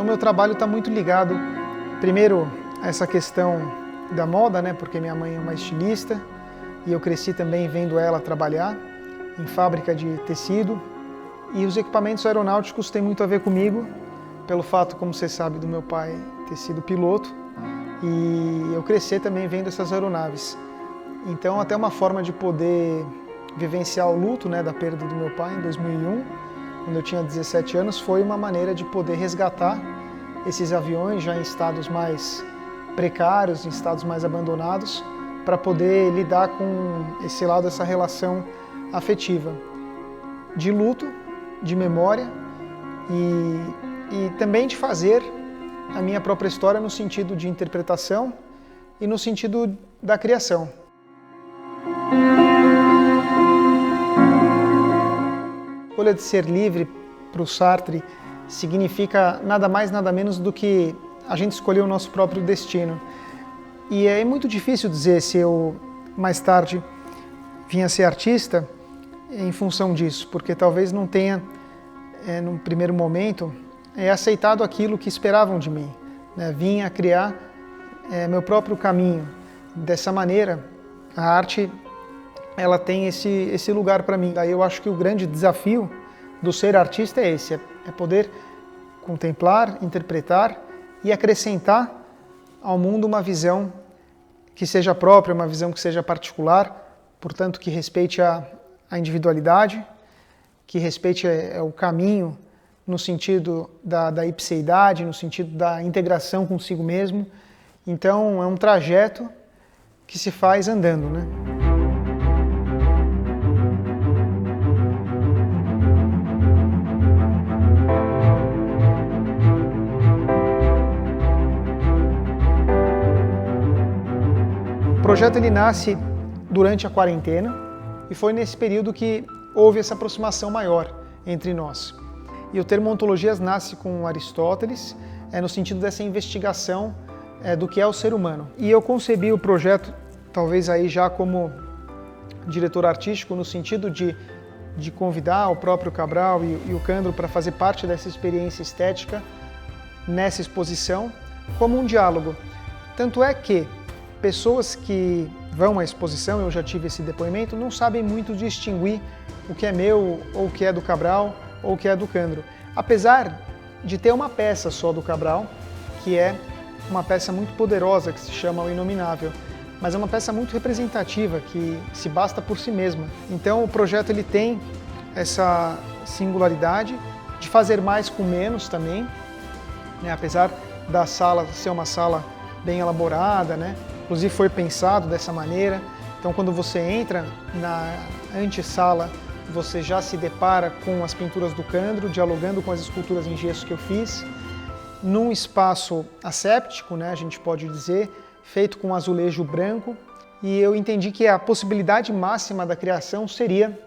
meu trabalho está muito ligado, primeiro, a essa questão da moda, né? Porque minha mãe é uma estilista e eu cresci também vendo ela trabalhar em fábrica de tecido. E os equipamentos aeronáuticos têm muito a ver comigo, pelo fato, como você sabe, do meu pai ter sido piloto e eu cresci também vendo essas aeronaves. Então, até uma forma de poder vivenciar o luto, né, da perda do meu pai em 2001, quando eu tinha 17 anos, foi uma maneira de poder resgatar esses aviões já em estados mais precários, em estados mais abandonados, para poder lidar com esse lado, essa relação afetiva de luto, de memória e também de fazer a minha própria história no sentido de interpretação e no sentido da criação. A escolha de ser livre para o Sartre significa nada mais, nada menos do que a gente escolher o nosso próprio destino. E é muito difícil dizer se eu, mais tarde, vinha a ser artista em função disso, porque talvez não tenha, num primeiro momento, aceitado aquilo que esperavam de mim, né? Vim a criar meu próprio caminho. Dessa maneira, a arte ela tem esse lugar para mim. Daí eu acho que o grande desafio do ser artista é esse, é poder contemplar, interpretar e acrescentar ao mundo uma visão que seja própria, uma visão que seja particular, portanto que respeite a individualidade, que respeite o caminho no sentido da ipseidade, no sentido da integração consigo mesmo. Então é um trajeto que se faz andando, né? O projeto ele nasce durante a quarentena e foi nesse período que houve essa aproximação maior entre nós. E o termo ontologias nasce com Aristóteles, no sentido dessa investigação do que é o ser humano. E eu concebi o projeto, talvez aí já como diretor artístico, no sentido de convidar o próprio Cabral e o Candro para fazer parte dessa experiência estética nessa exposição, como um diálogo. Tanto é que pessoas que vão à exposição, eu já tive esse depoimento, não sabem muito distinguir o que é meu, ou o que é do Cabral, ou o que é do Candro. Apesar de ter uma peça só do Cabral, que é uma peça muito poderosa, que se chama O Inominável, mas é uma peça muito representativa, que se basta por si mesma. Então o projeto ele tem essa singularidade de fazer mais com menos também, né? Apesar da sala ser uma sala bem elaborada, né? Inclusive foi pensado dessa maneira. Então quando você entra na antessala, você já se depara com as pinturas do Candro, dialogando com as esculturas em gesso que eu fiz, num espaço asséptico, né, a gente pode dizer, feito com azulejo branco, e eu entendi que a possibilidade máxima da criação seria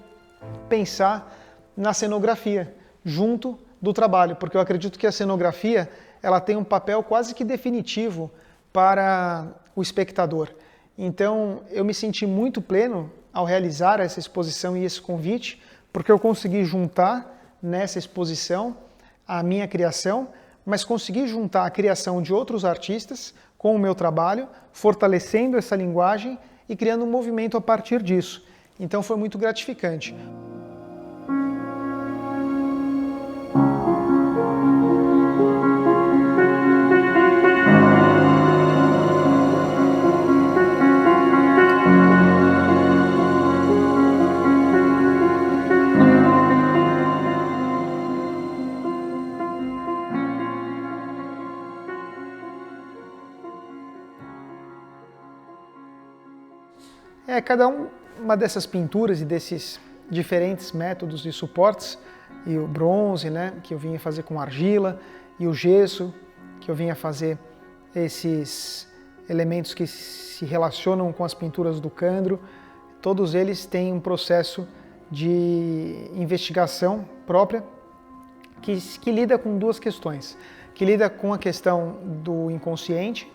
pensar na cenografia, junto do trabalho, porque eu acredito que a cenografia ela tem um papel quase que definitivo para o espectador. Então eu me senti muito pleno ao realizar essa exposição e esse convite, porque eu consegui juntar nessa exposição a minha criação, mas consegui juntar a criação de outros artistas com o meu trabalho, fortalecendo essa linguagem e criando um movimento a partir disso. Então foi muito gratificante. Cada uma dessas pinturas e desses diferentes métodos e suportes, e o bronze, né, que eu vinha fazer com argila, e o gesso, que eu vinha fazer esses elementos que se relacionam com as pinturas do Candro, todos eles têm um processo de investigação própria que lida com duas questões, que lida com a questão do inconsciente,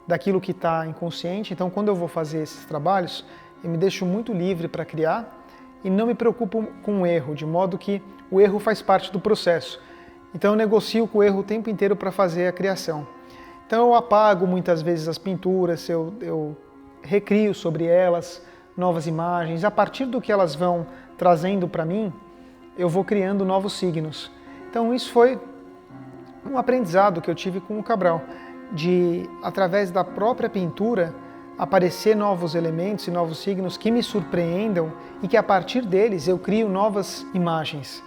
daquilo que está inconsciente. Então, quando eu vou fazer esses trabalhos, eu me deixo muito livre para criar e não me preocupo com o erro, de modo que o erro faz parte do processo. Então eu negocio com o erro o tempo inteiro para fazer a criação. Então eu apago muitas vezes as pinturas, eu recrio sobre elas novas imagens. A partir do que elas vão trazendo para mim, eu vou criando novos signos. Então isso foi um aprendizado que eu tive com o Cabral, de, através da própria pintura, aparecer novos elementos e novos signos que me surpreendam e que a partir deles eu crio novas imagens.